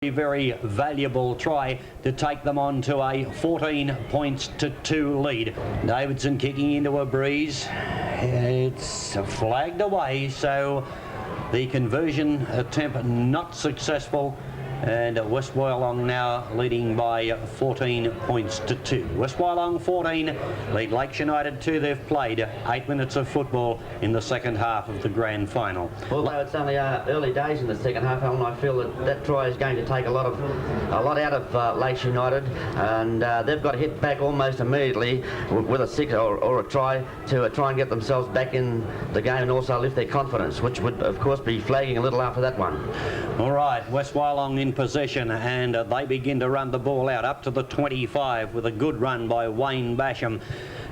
Very valuable try to take them on to a 14 points to 2 lead. Davidson kicking into a breeze. It's flagged away, so the conversion attempt not successful. And West Wyalong now leading by 14 points to 2. West Wyalong 14, lead Lakes United 2. They've played 8 minutes of football in the second half of the grand final. Although it's only early days in the second half, Alan, I feel that try is going to take a lot out of Lakes United, and they've got to hit back almost immediately with a 6 or a try to try and get themselves back in the game and also lift their confidence, which would of course be flagging a little after that one. All right, West Wyalong in possession, and they begin to run the ball out up to the 25 with a good run by Wayne Basham.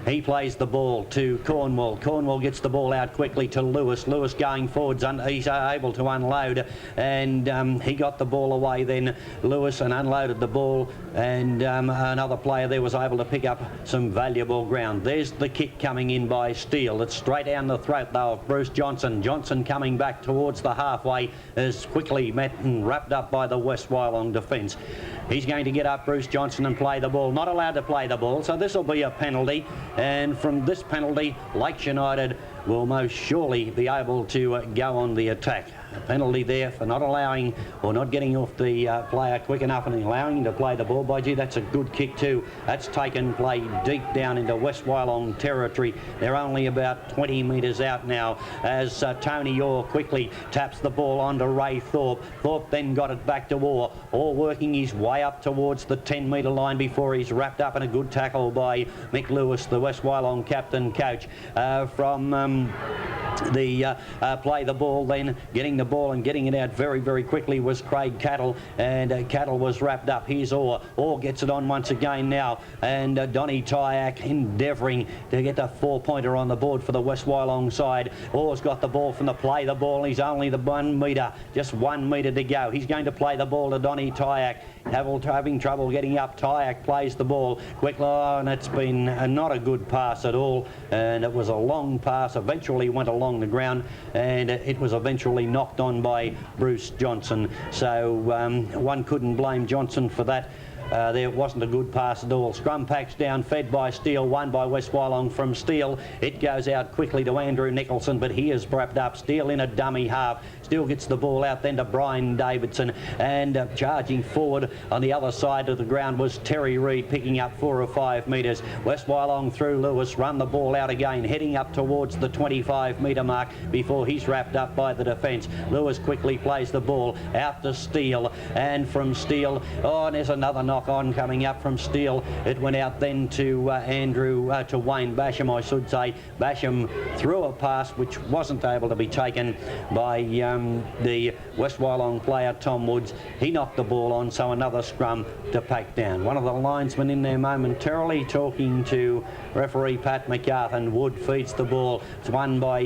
He plays the ball to Cornwall. Cornwall gets the ball out quickly to Lewis. Lewis going forwards, he's able to unload, and he got the ball away then, Lewis, and unloaded the ball, and another player there was able to pick up some valuable ground. There's the kick coming in by Steele. It's straight down the throat though of Bruce Johnson. Johnson coming back towards the halfway is quickly met and wrapped up by the West Wyalong defence. He's going to get up, Bruce Johnson, and play the ball. Not allowed to play the ball, so this will be a penalty. And from this penalty, Lakes United will most surely be able to go on the attack. A penalty there for not allowing or not getting off the player quick enough and allowing him to play the ball. By gee, that's a good kick too. That's taken play deep down into West Wyalong territory. They're only about 20 metres out now as Tony Orr quickly taps the ball onto Ray Thorpe. Thorpe then got it back to Orr. Orr working his way up towards the 10-metre line before he's wrapped up in a good tackle by Mick Lewis, the West Wyalong captain coach. From play the ball then, getting the ball and getting it out very, very quickly was Craig Cattle, and Cattle was wrapped up. Here's Orr. Orr gets it on once again now, and Donny Tyack endeavouring to get the 4-pointer on the board for the West Wyalong side. Orr's got the ball from the play the ball. He's only the 1 metre, just 1 metre to go. He's going to play the ball to Donny Tyack. Having trouble getting up. Tyack plays the ball quickly, and it's been not a good pass at all, and it was a long pass. Eventually went along the ground, and it was eventually knocked on by Bruce Johnson. So one couldn't blame Johnson for that. There wasn't a good pass at all. Scrum packs down, fed by Steele, won by West Wyalong from Steele. It goes out quickly to Andrew Nicholson, but he is wrapped up. Steele in a dummy half. Steele gets the ball out then to Brian Davidson, and charging forward on the other side of the ground was Terry Reid, picking up 4 or 5 metres. West Wyalong through Lewis, run the ball out again, heading up towards the 25-metre mark before he's wrapped up by the defence. Lewis quickly plays the ball out to Steele, and from Steele, and there's another knock on coming up from Steele. It went out then to to Wayne Basham, I should say. Basham threw a pass which wasn't able to be taken by the West Wyalong player Tom Woods. He knocked the ball on, so another scrum to pack down. One of the linesmen in there momentarily talking to referee Pat McCarthan. Wood feeds the ball. It's won by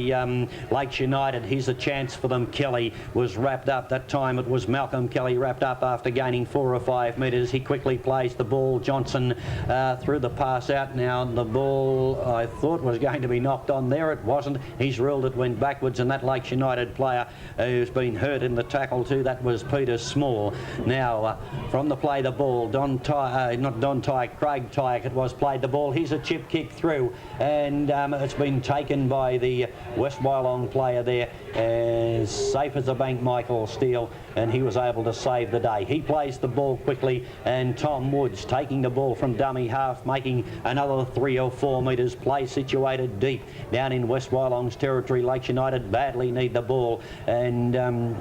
Lakes United. Here's a chance for them. Kelly was wrapped up. That time it was Malcolm Kelly wrapped up after gaining 4 or 5 metres. He quickly plays the ball. Johnson threw the pass out. Now the ball I thought was going to be knocked on there. It wasn't. He's ruled it went backwards, and that Lakes United player who's been hurt in the tackle too, that was Peter Small. Now from the play the ball, Craig Tyack it was, played the ball. Here's a chip kick through, and it's been taken by the West Wyalong player there, as safe as a bank, Michael Steele, and he was able to save the day. He plays the ball quickly, and Tom Woods taking the ball from dummy half, making another 3 or 4 metres. Play situated deep down in West Wyalong's territory. Lakes United badly need the ball, and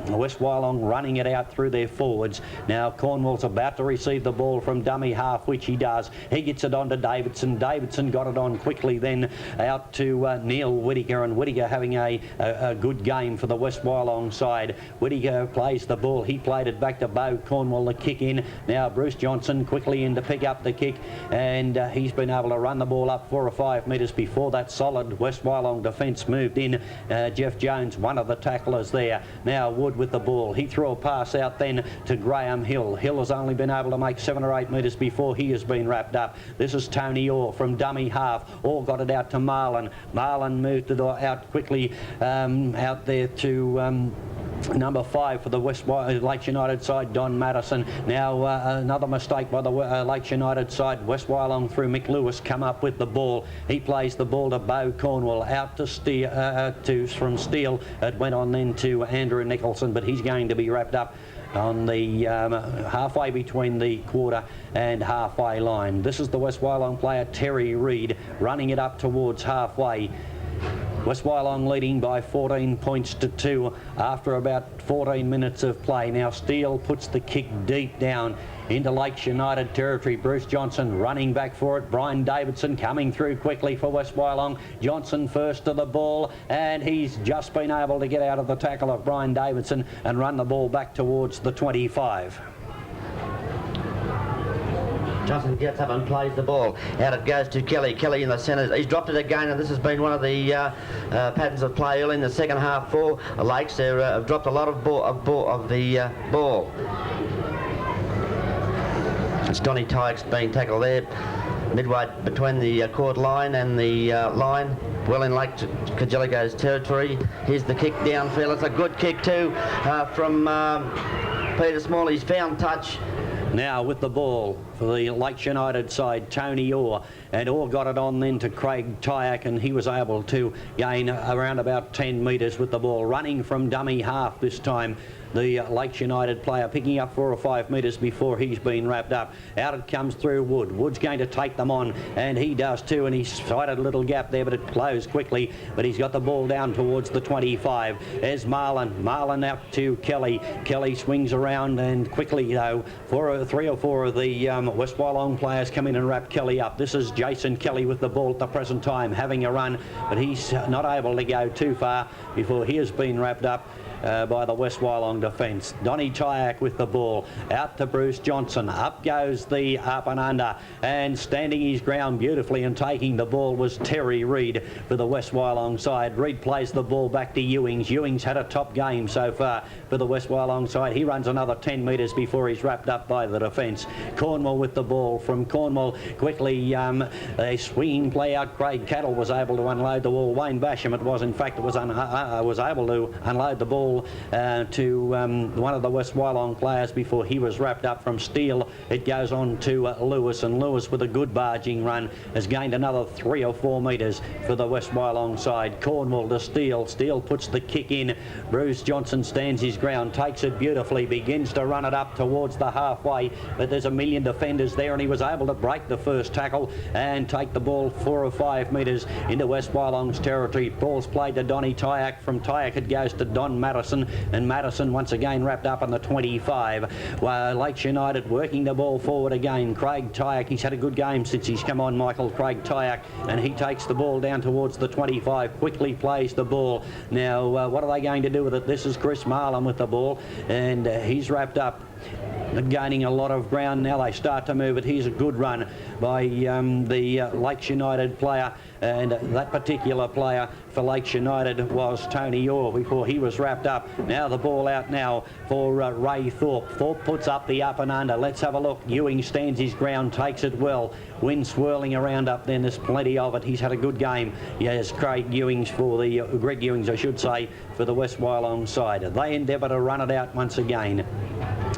West Wyalong running it out through their forwards. Now Cornwall's about to receive the ball from dummy half, which he does. He gets it on to Davidson. Davidson got it on quickly then out to Neil Whittaker, and Whittaker having a good game for the West Wyalong side. Whittaker plays the ball. He played it back to Beau Cornwall, the kick in. Now Bruce Johnson quickly in to pick up the kick, and he's been able to run the ball up 4 or 5 metres before that solid West Wyalong defence moved in. Jeff Jones, one of the tacklers there. Now Wood with the ball. He threw a pass out then to Graham Hill. Hill has only been able to make 7 or 8 metres before he has been wrapped up. This is Tony Orr from dummy half. Orr got it out to Marlin. Marlin moved it out quickly out there to Number 5 for the Lakes United side, Don Madison. Now another mistake by the Lakes United side. West Wyalong through Mick Lewis come up with the ball. He plays the ball to Beau Cornwall, out to from Steele. It went on then to Andrew Nicholson, but he's going to be wrapped up on the halfway between the quarter and halfway line. This is the West Wyalong player Terry Reid running it up towards halfway. West Wyalong leading by 14 points to 2 after about 14 minutes of play. Now Steele puts the kick deep down into Lakes United territory. Bruce Johnson running back for it. Brian Davidson coming through quickly for West Wyalong. Johnson first to the ball, and he's just been able to get out of the tackle of Brian Davidson and run the ball back towards the 25. Johnson gets up and plays the ball. Out it goes to Kelly. Kelly in the centre. He's dropped it again, and this has been one of the patterns of play early in the second half for Lakes. They have dropped a lot of the ball. It's Donny Tykes being tackled there, midway between the court line and the line. Well in Lake Cajelico's territory. Here's the kick downfield. It's a good kick too from Peter Small. He's found touch. Now with the ball for the Lakes United side, Tony Orr, and Orr got it on then to Craig Tyack, and he was able to gain around about 10 metres with the ball. Running from dummy half this time, the Lakes United player picking up 4 or 5 metres before he's been wrapped up. Out it comes through Wood. Wood's going to take them on, and he does too, and he's sighted a little gap there, but it closed quickly. But he's got the ball down towards the 25. There's Marlin. Marlin out to Kelly. Kelly swings around, and quickly though, 3 or 4 of the West Wyalong players come in and wrap Kelly up. This is Jason Kelly with the ball at the present time, having a run, but he's not able to go too far before he has been wrapped up by the West Wyalong defence. Donny Tyack with the ball, out to Bruce Johnson. Up goes the up and under, and standing his ground beautifully and taking the ball was Terry Reid for the West Wyalong side. Reid plays the ball back to Ewings. Ewings had a top game so far for the West Wyalong side. He runs another 10 metres before he's wrapped up by the defence. Cornwall with the ball. From Cornwall quickly a swinging play out. Craig Cattle was able to unload the ball. Wayne Basham, it was in fact, was able to unload the ball to one of the West Wyalong players before he was wrapped up. From Steele it goes on to Lewis, and Lewis with a good barging run has gained another 3 or 4 metres for the West Wyalong side. Cornwall to Steele. Steele puts the kick in. Bruce Johnson stands his ground, takes it beautifully, begins to run it up towards the halfway, but there's a million defenders there, and he was able to break the first tackle and take the ball 4 or 5 metres into West Wyalong's territory. Ball's played to Donny Tyack. From Tyack it goes to Don Madison, and Madison once again wrapped up on the 25. Lakes United working the ball forward again. Craig Tyack, he's had a good game since he's come on, Michael. Craig Tyack, and he takes the ball down towards the 25, quickly plays the ball. Now what are they going to do with it? This is Chris Marlin with the ball, and he's wrapped up, gaining a lot of ground. Now they start to move it. Here's a good run by the Lakes United player, and that particular player for Lakes United was Tony Orr before he was wrapped up. Now the ball out now for Ray Thorpe. Thorpe puts up the up and under. Let's have a look. Ewing stands his ground, takes it well. Wind swirling around up then. There's plenty of it. He's had a good game. Yes, Greg Ewings, I should say, for the West Wyalong side. They endeavour to run it out once again.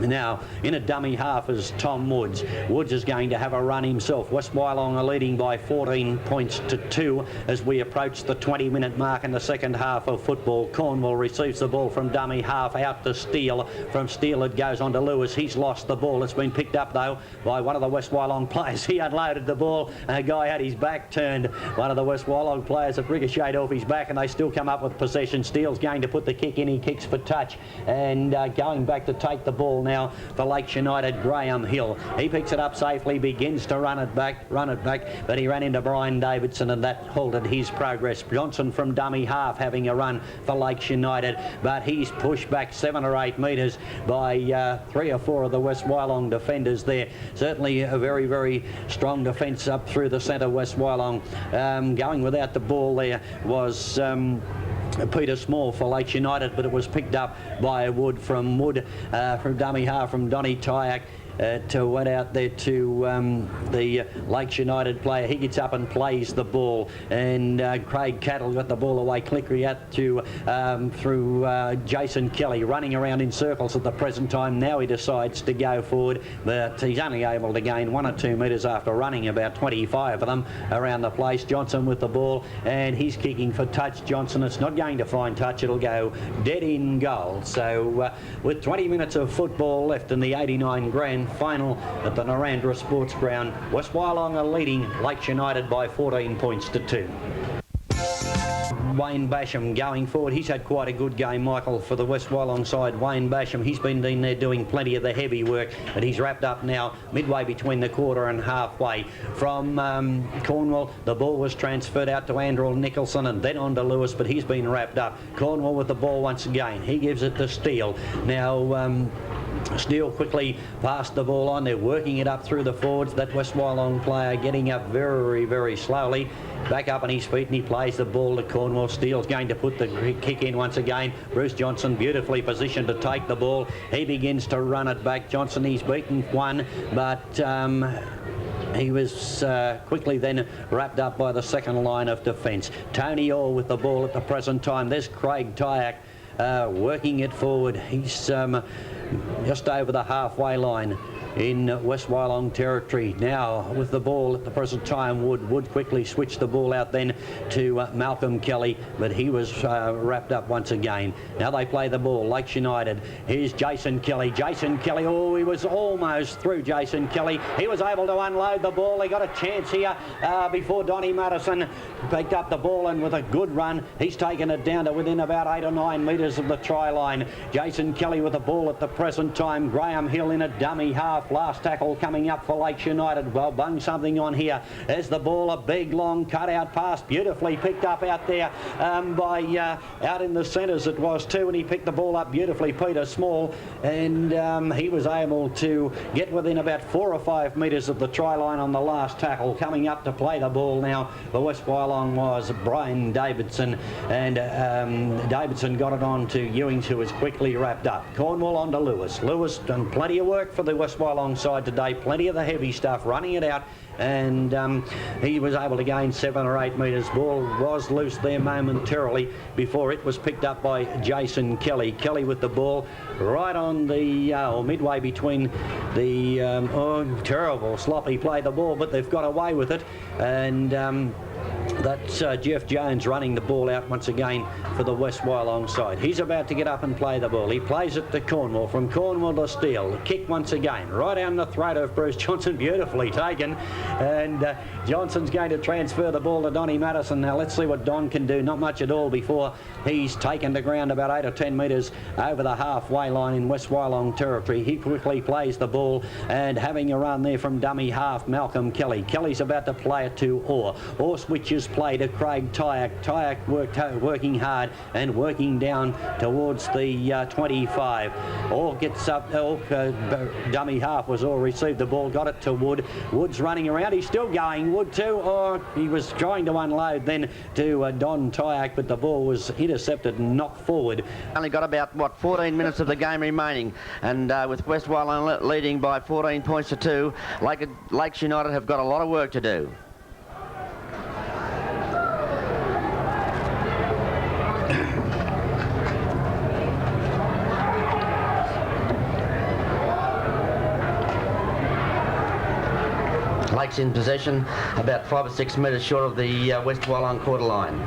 Now, in a dummy half is Tom Woods. Woods is going to have a run himself. West Wyalong are leading by 14 points to 2 as we approach the 20-minute mark in the second half of football. Cornwall receives the ball from dummy half, out to Steele. From Steele it goes on to Lewis. He's lost the ball. It's been picked up, though, by one of the West Wyalong players. He unloaded the ball, and a guy had his back turned. One of the West Wyalong players have ricocheted off his back, and they still come up with possession. Steele's going to put the kick in. He kicks for touch, and going back to take the ball now for Lakes United, Graham Hill. He picks it up safely, begins to run it back, but he ran into Brian Davidson, and that halted his progress. Johnson from dummy half having a run for Lakes United, but he's pushed back 7 or 8 metres by 3 or 4 of the West Wyalong defenders there. Certainly a very, very strong defence up through the centre, West Wyalong. Going without the ball there was Peter Small for Lakes United, but it was picked up by Wood from dummy half from Donny Tyack. went out there to the Lakes United player. He gets up and plays the ball, and Craig Cattle got the ball away quickly out to through Jason Kelly, running around in circles at the present time. Now he decides to go forward, but he's only able to gain 1 or 2 metres after running about 25 of them around the place. Johnson with the ball, and he's kicking for touch. Johnson, it's not going to find touch. It'll go dead in goal. So with 20 minutes of football left in the 89 grand final at the Narrandera Sports Ground, West Wyalong are leading Lakes United by 14 points to 2. Wayne Basham going forward. He's had quite a good game, Michael, for the West Wyalong side. Wayne Basham, he's been in there doing plenty of the heavy work, but he's wrapped up now midway between the quarter and halfway. From Cornwall, the ball was transferred out to Andrew Nicholson and then on to Lewis, but he's been wrapped up. Cornwall with the ball once again. He gives it to Steele. Now Steele quickly passed the ball on. They're working it up through the forwards. That West Wyalong player getting up very, very slowly. Back up on his feet, and he plays the ball to Cornwall. Steele's going to put the kick in once again. Bruce Johnson beautifully positioned to take the ball. He begins to run it back. Johnson, he's beaten one, but he was quickly then wrapped up by the second line of defence. Tony Orr with the ball at the present time. There's Craig Tyak working it forward. He's just over the halfway line in West Wyalong territory. Now with the ball at the present time, Wood quickly switched the ball out then to Malcolm Kelly, but he was wrapped up once again. Now they play the ball, Lakes United. Here's Jason Kelly. Jason Kelly, oh, he was almost through. Jason Kelly, he was able to unload the ball. He got a chance here before Donnie Madison picked up the ball, and with a good run, he's taken it down to within about 8 or 9 metres of the try line. Jason Kelly with the ball at the present time. Graham Hill in a dummy half. Last tackle coming up for Lakes United. Well, bung something on here. There's the ball, a big long cut-out pass, beautifully picked up out there by out in the centres it was too, and he picked the ball up beautifully, Peter Small, and he was able to get within about 4 or 5 metres of the try line on the last tackle. Coming up to play the ball now for West Wyalong was Brian Davidson, and Davidson got it on to Ewings, who was quickly wrapped up. Cornwall on to Lewis. Lewis done plenty of work for the West Wyalong side today, plenty of the heavy stuff, running it out, and he was able to gain 7 or 8 metres. Ball was loose there momentarily before it was picked up by Jason Kelly. Kelly with the ball right on the or midway between the terrible sloppy play the ball, but they've got away with it, and that's Jeff Jones running the ball out once again for the West Wyalong side. He's about to get up and play the ball. He plays it to Cornwall. From Cornwall to Steele. The kick once again. Right down the throat of Bruce Johnson. Beautifully taken. And Johnson's going to transfer the ball to Donnie Madison. Now let's see what Don can do. Not much at all before he's taken the ground about 8 or 10 metres over the halfway line in West Wyalong territory. He quickly plays the ball, and having a run there from dummy half, Malcolm Kelly. Kelly's about to play it to Orr. Orr switches play to Craig Tyak. Tyak working hard and working down towards the 25. Orr gets up. Dummy half was Orr, received the ball, got it to Wood. Wood's running around. He's still going. Wood too. Or he was trying to unload then to Don Tyak, but the ball was intercepted and knocked forward. Only got about 14 minutes of the game remaining, and with West Wyalong leading by 14 points to 2, Lakes United have got a lot of work to do. Lakes in possession, about 5 or 6 metres short of the West Wyalong quarter line.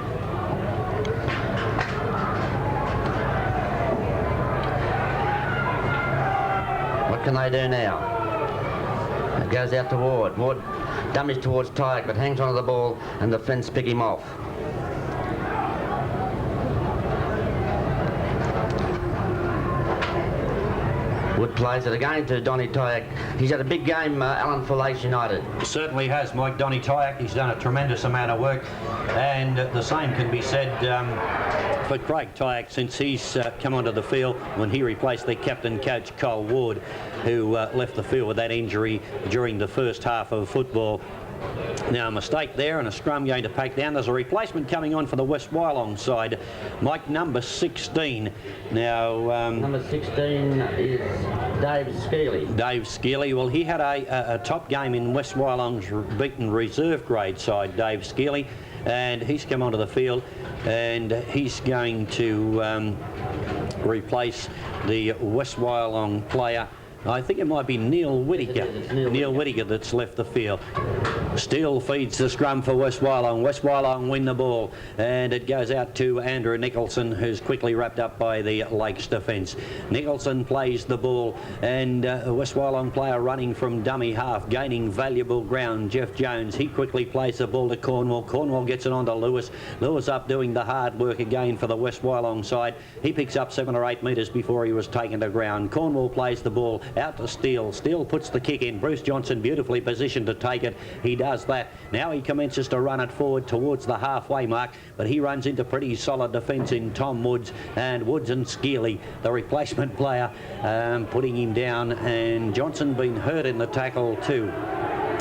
What can they do now? It goes out to Ward. Ward dummies towards Tyak, but hangs onto the ball, and the fence pick him off. Wood plays it again to Donnie Tyak. He's had a big game, Alan, for Lakes United. Certainly has, Mike. Donnie Tyak, he's done a tremendous amount of work, and the same can be said for Craig Tyak, since he's come onto the field when he replaced their captain coach Cole Ward, who left the field with that injury during the first half of football. Now a mistake there and a scrum going to pack down. There's a replacement coming on for the West Wyalong side, Mike, number 16. Now Number 16 is Dave Skeely. Dave Skeely, well, he had a top game in West Wyalong's beaten reserve grade side, Dave Skeely, and he's come onto the field and he's going to replace the West Wyalong player. I think it might be Neil Whittaker. Yes, Neil Whittaker that's left the field. Steele feeds the scrum for West Wyalong. West Wyalong win the ball and it goes out to Andrew Nicholson, who's quickly wrapped up by the Lakes defence. Nicholson plays the ball and West Wyalong player running from dummy half, gaining valuable ground. Jeff Jones, he quickly plays the ball to Cornwall. Cornwall gets it on to Lewis. Lewis up doing the hard work again for the West Wyalong side. He picks up 7 or 8 metres before he was taken to ground. Cornwall plays the ball out to Steele. Steele puts the kick in. Bruce Johnson beautifully positioned to take it. He does that. Now he commences to run it forward towards the halfway mark, but he runs into pretty solid defence in Tom Woods, and Woods and Skeely, the replacement player, putting him down, and Johnson been hurt in the tackle too.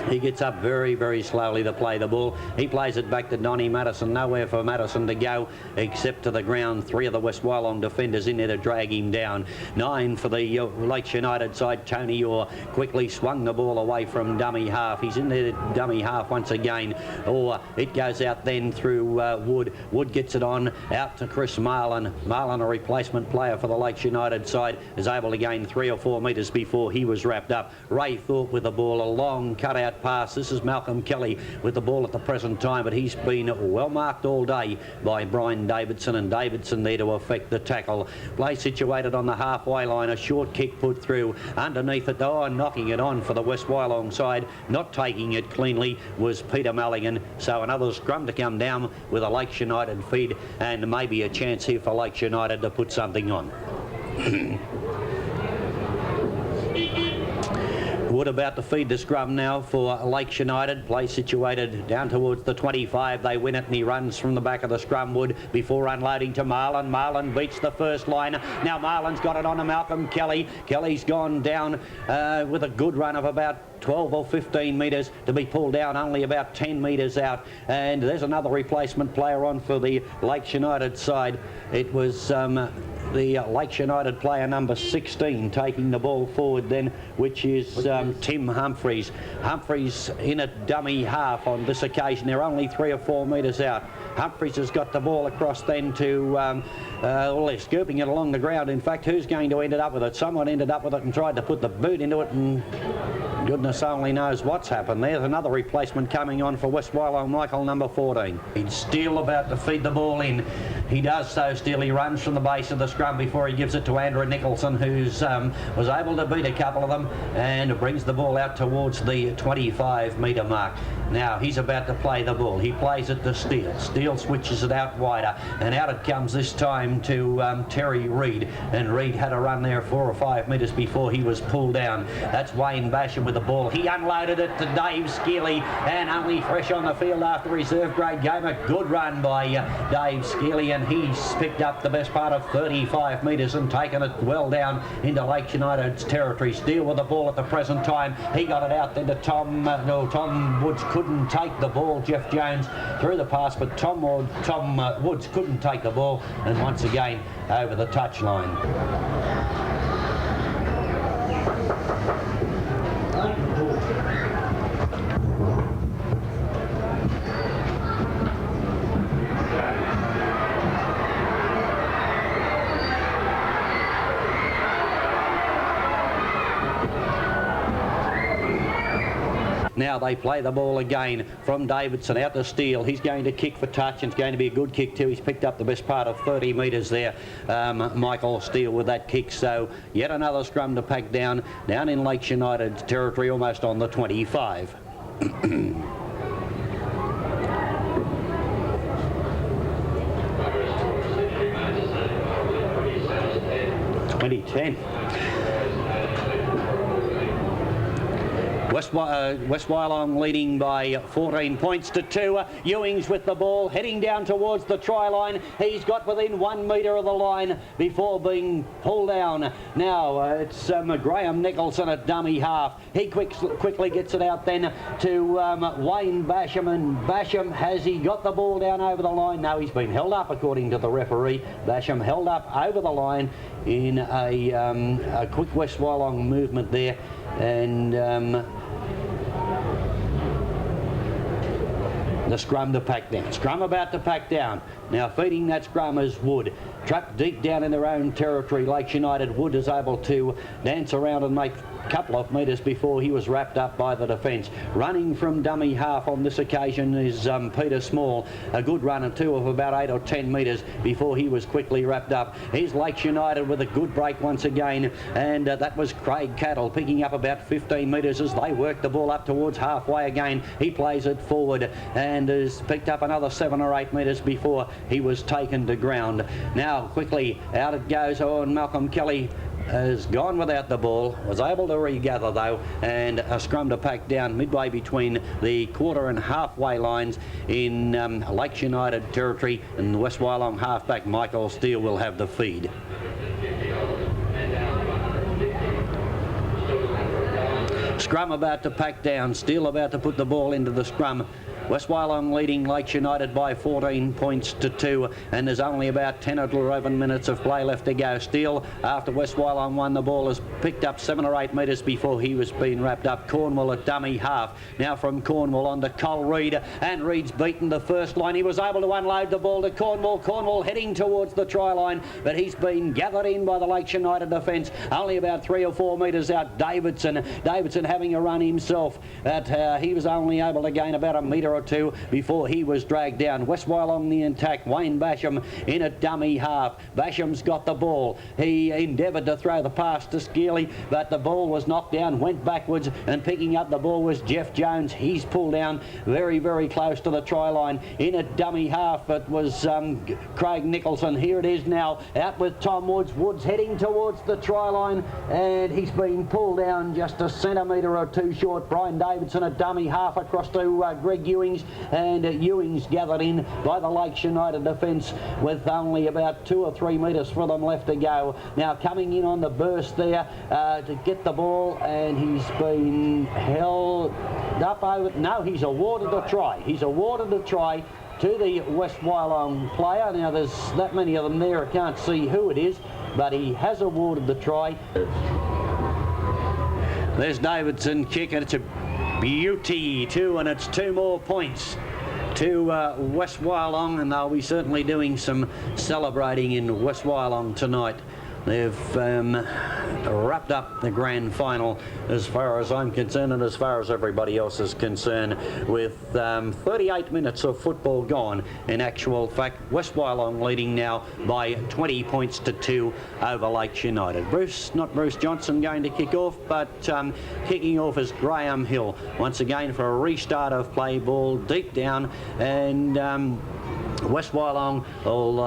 He gets up very, very slowly to play the ball. He plays it back to Donnie Madison. Nowhere for Madison to go except to the ground. 3 of the West Wyalong defenders in there to drag him down. 9 for the Lakes United side. Tony Orr quickly swung the ball away from dummy half. He's in there dummy half once again. Or it goes out then through Wood. Wood gets it on out to Chris Marlin. Marlin, a replacement player for the Lakes United side, is able to gain 3 or 4 metres before he was wrapped up. Ray Thorpe with the ball. A long cutout pass. This is Malcolm Kelly with the ball at the present time, but he's been well marked all day by Brian Davidson, and Davidson there to affect the tackle. Play situated on the halfway line. A short kick put through underneath it. Oh, knocking it on for the West Wyalong side. Not taking it cleanly was Peter Mulligan. So another scrum to come down with a Lakes United feed, and maybe a chance here for Lakes United to put something on. Wood about to feed the scrum now for Lakes United. Play situated down towards the 25. They win it and he runs from the back of the scrum, Wood, before unloading to Marlin. Marlin beats the first liner. Now Marlin's got it on to Malcolm Kelly. Kelly's gone down with a good run of about 12 or 15 metres to be pulled down only about 10 metres out. And there's another replacement player on for the Lakes United side. It was the Lakes United player number 16 taking the ball forward then, which is Tim Humphreys. Humphreys in a dummy half on this occasion. They're only 3 or 4 metres out. Humphreys has got the ball across then to, well, they're scooping it along the ground. In fact, who's going to end up with it? Someone ended up with it and tried to put the boot into it, and goodness only knows what's happened. There's another replacement coming on for West Wyalong, Michael, number 14. It's Steele about to feed the ball in. He does so, Steele. He runs from the base of the scrum before he gives it to Andrew Nicholson, who's was able to beat a couple of them and brings the ball out towards the 25-metre mark. Now he's about to play the ball. He plays it to Steele. Steele switches it out wider, and out it comes this time to Terry Reid. And Reid had a run there 4 or 5 metres before he was pulled down. That's Wayne Basham with the ball. He unloaded it to Dave Skeely, and only fresh on the field after reserve grade game. A good run by Dave Skeely, and he's picked up the best part of 35 metres and taken it well down into Lakes United's territory. Steele with the ball at the present time. He got it out then to Tom Woods couldn't take the ball. Jeff Jones threw the pass, but Tom Woods couldn't take the ball, and once again over the touchline. Now they play the ball again from Davidson out to Steele. He's going to kick for touch, and it's going to be a good kick too. He's picked up the best part of 30 metres there, Michael Steele, with that kick. So yet another scrum to pack down in Lakes United's territory, almost on the 25. 2010. West Wyalong leading by 14 points to 2. Ewings with the ball, heading down towards the try line. He's got within 1 metre of the line before being pulled down. Now it's Graham Nicholson at dummy half. He quickly gets it out then to Wayne Basham, and Basham, has he got the ball down over the line? No, he's been held up according to the referee. Basham held up over the line in a quick West Wyalong movement there, and the scrum to pack down. Scrum about to pack down. Now feeding that scrum is Wood. Trapped deep down in their own territory, Lakes United. Wood is able to dance around and make a couple of metres before he was wrapped up by the defence. Running from dummy half on this occasion is Peter Small. A good runner too of about 8 or 10 metres before he was quickly wrapped up. Here's Lakes United with a good break once again, and that was Craig Cattle picking up about 15 metres as they work the ball up towards halfway again. He plays it forward and has picked up another 7 or 8 metres before he was taken to ground. Now quickly out it goes. And Malcolm Kelly has gone without the ball, was able to regather though, and a scrum to pack down midway between the quarter and halfway lines in Lakes United territory, and the West Wyalong halfback Michael Steele will have the feed. Scrum about to pack down. Steele about to put the ball into the scrum. West Wyalong leading Lakes United by 14 points to 2, and there's only about 10 or 11 minutes of play left to go. Steele, after West Wyalong won the ball, has picked up 7 or 8 metres before he was being wrapped up. Cornwall at dummy half. Now from Cornwall on to Cole Reid, and Reid's beaten the first line. He was able to unload the ball to Cornwall. Cornwall heading towards the try line, but he's been gathered in by the Lakes United defence. Only about 3 or 4 metres out. Davidson having a run himself, but he was only able to gain about a metre or 2 before he was dragged down. West Wyalong the attack. Wayne Basham in a dummy half. Basham's got the ball. He endeavoured to throw the pass to Skeely, but the ball was knocked down, went backwards, and picking up the ball was Jeff Jones. He's pulled down very, very close to the try line. In a dummy half, it was Craig Nicholson. Here it is now, out with Tom Woods. Woods heading towards the try line, and he's been pulled down just a centimetre or 2 short. Brian Davidson a dummy half across to Greg Ewings, and Ewings gathered in by the Lakes United defence with only about 2 or 3 metres for them left to go. Now coming in on the burst there to get the ball, and he's been held up over. No, he's awarded a try. He's awarded a try to the West Wyalong player. Now there's that many of them there, I can't see who it is, but he has awarded the try. There's Davidson kick, and it's a beauty too, and it's 2 more points to West Wyalong, and they'll be certainly doing some celebrating in West Wyalong tonight. They've wrapped up the grand final as far as I'm concerned, and as far as everybody else is concerned, with 38 minutes of football gone. In actual fact, West Wyalong leading now by 20 points to 2 over Lakes United. Not Bruce Johnson going to kick off, but kicking off is Graham Hill once again for a restart of play. Ball deep down, and West Wyalong will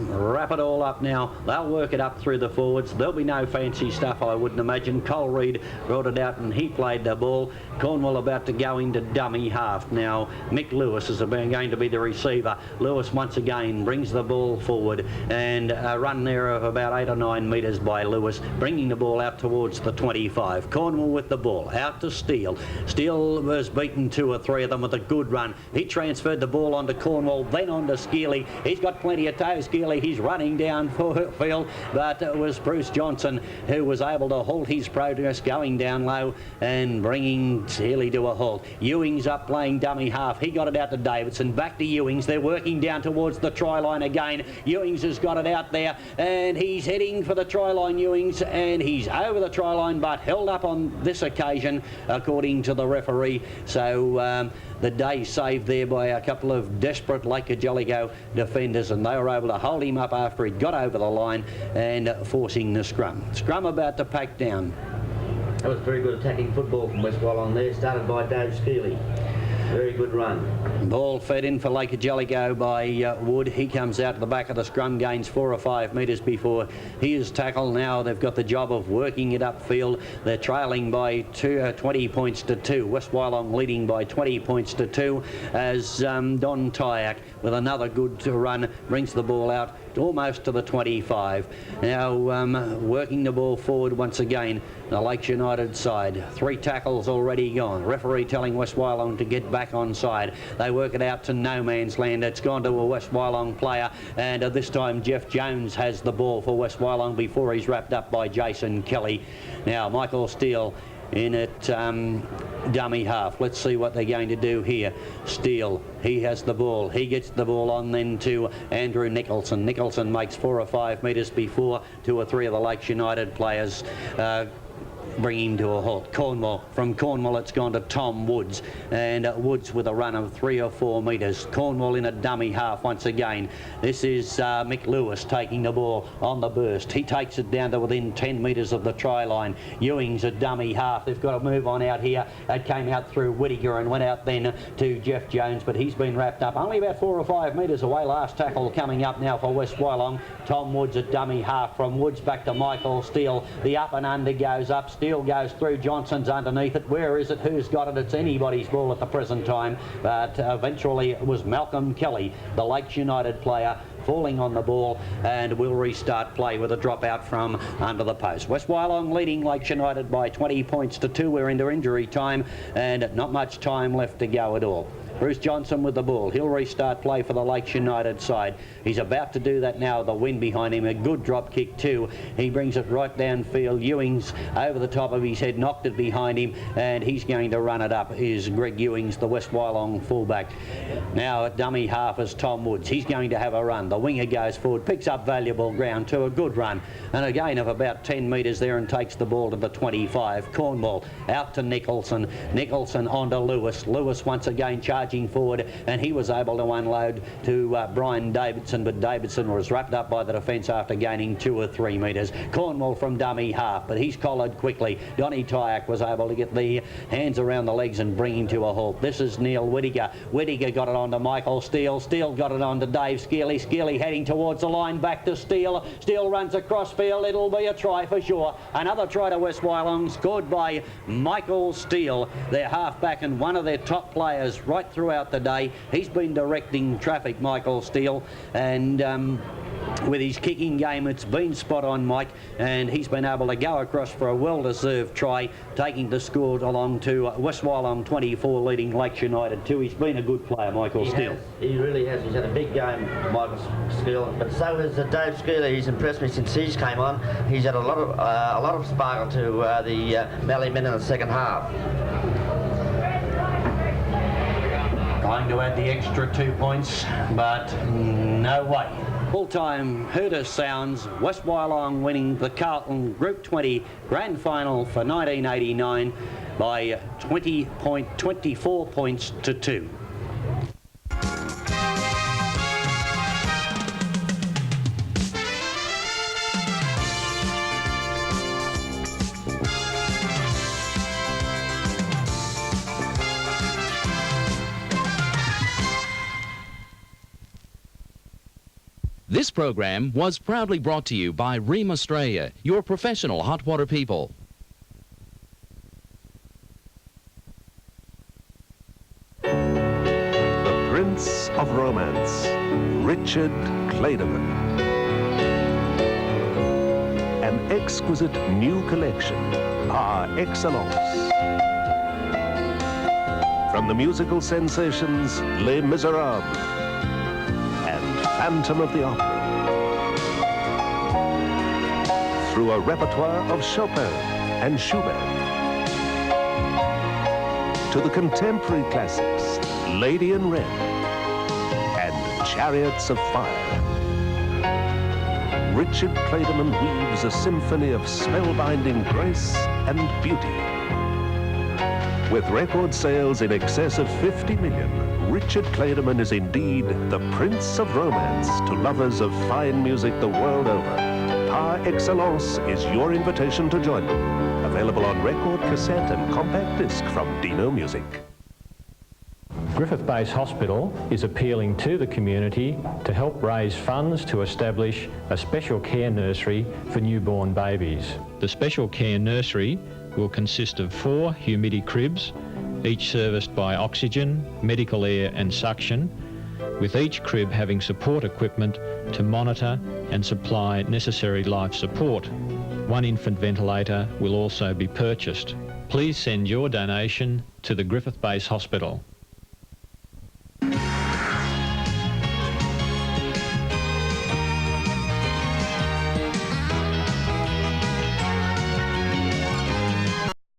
wrap it all up now. They'll work it up through the forwards. There'll be no fancy stuff, I wouldn't imagine. Cole Reid brought it out and he played the ball. Cornwall about to go into dummy half. Now Mick Lewis is going to be the receiver. Lewis once again brings the ball forward, and a run there of about 8 or 9 metres by Lewis, bringing the ball out towards the 25. Cornwall with the ball out to Steele. Steele was beaten 2 or 3 of them with a good run. He transferred the ball onto Cornwall, then onto Skeely. He's got plenty of toe, Skeely. He's running down field, but it was Bruce Johnson who was able to halt his progress going down low and bringing Skeely to a halt. Ewings up playing dummy half. He got it out to Davidson. Back to Ewings. They're working down towards the try line again. Ewings has got it out there, and he's heading for the try line, Ewings, and he's over the try line, but held up on this occasion, according to the referee. So the day saved there by a couple of desperate Lake Jellicoe defenders, and they were able to hold him up after he got over the line and forcing the scrum. Scrum about to pack down. That was very good attacking football from West Wyalong there, started by Dave Skeely. Very good run. Ball fed in for Lake Jellicoe by Wood. He comes out to the back of the scrum, gains 4 or 5 metres before he is tackled. Now they've got the job of working it upfield. They're trailing by 20 points to 2. West Wyalong leading by 20 points to 2 as Don Tyak with another good run brings the ball out almost to the 25. Now working the ball forward once again, the Lakes United side. 3 tackles already gone. Referee telling West Wyalong to get back on side. They work it out to no man's land. It's gone to a West Wyalong player, and this time Jeff Jones has the ball for West Wyalong before he's wrapped up by Jason Kelly. Now Michael Steele in at dummy half. Let's see what they're going to do here. Steele, he has the ball. He gets the ball on then to Andrew Nicholson. Nicholson makes 4 or 5 metres before 2 or 3 of the Lakes United players bring him to a halt. Cornwall. From Cornwall it's gone to Tom Woods, and Woods with a run of 3 or 4 metres. Cornwall in a dummy half once again. This is Mick Lewis taking the ball on the burst. He takes it down to within 10 metres of the try line. Ewing's a dummy half. They've got to move on out here. It came out through Whittaker and went out then to Jeff Jones, but he's been wrapped up only about 4 or 5 metres away. Last tackle coming up now for West Wyalong. Tom Woods a dummy half. From Woods back to Michael Steele. The up and under goes up. Steele goes through. Johnson's underneath it. Where is it? Who's got it? It's anybody's ball at the present time, but eventually it was Malcolm Kelly, the Lakes United player, falling on the ball, and we'll restart play with a drop out from under the post. West Wyalong leading Lakes United by 20 points to 2. We're into injury time and not much time left to go at all. Bruce Johnson with the ball. He'll restart play for the Lakes United side. He's about to do that now. The wind behind him. A good drop kick too. He brings it right downfield. Ewings over the top of his head, knocked it behind him, and he's going to run it up. Is Greg Ewings, the West Wyalong fullback. Now at dummy half is Tom Woods. He's going to have a run. The winger goes forward, picks up valuable ground to a good run, and a gain of about 10 metres there, and takes the ball to the 25. Cornwall out to Nicholson. Nicholson on to Lewis. Lewis once again charging forward, and he was able to unload to Brian Davidson, but Davidson was wrapped up by the defence after gaining 2 or 3 metres. Cornwall from dummy half, but he's collared quickly. Donny Tyak was able to get the hands around the legs and bring him to a halt. This is Neil Whittaker. Whittaker got it on to Michael Steele. Steele got it on to Dave Skeely. Skeely heading towards the line, back to Steele. Steele runs across field. It'll be a try for sure. Another try to West Wyalong, scored by Michael Steele, their halfback and one of their top players right throughout the day. He's been directing traffic, Michael Steele, and with his kicking game it's been spot on, Mike, and he's been able to go across for a well-deserved try, taking the score along to West Wyalong 24 leading Lakes United 2. He's been a good player, Michael Steele. He really has. He's had a big game, Michael Steele, but so has Dave Skeely. He's impressed me since he's came on. He's had a lot of sparkle to the Mallee men in the second half. Trying to add the extra 2 points, but no way. Full-time Herder sounds. West Wyalong winning the Carlton Group 20 Grand Final for 1989 by 24 points to 2. This program was proudly brought to you by Ream Australia, your professional hot water people. The Prince of Romance, Richard Clayderman. An exquisite new collection, par excellence. From the musical sensations Les Miserables and Phantom of the Opera, through a repertoire of Chopin and Schubert, to the contemporary classics, Lady in Red and Chariots of Fire. Richard Clayderman weaves a symphony of spellbinding grace and beauty. With record sales in excess of 50 million, Richard Clayderman is indeed the Prince of Romance to lovers of fine music the world over. Par excellence is your invitation to join them. Available on record, cassette and compact disc from Dino Music. Griffith Base Hospital is appealing to the community to help raise funds to establish a special care nursery for newborn babies. The special care nursery will consist of 4 humidity cribs, each serviced by oxygen, medical air and suction, with each crib having support equipment to monitor and supply necessary life support. 1 infant ventilator will also be purchased. Please send your donation to the Griffith Base Hospital.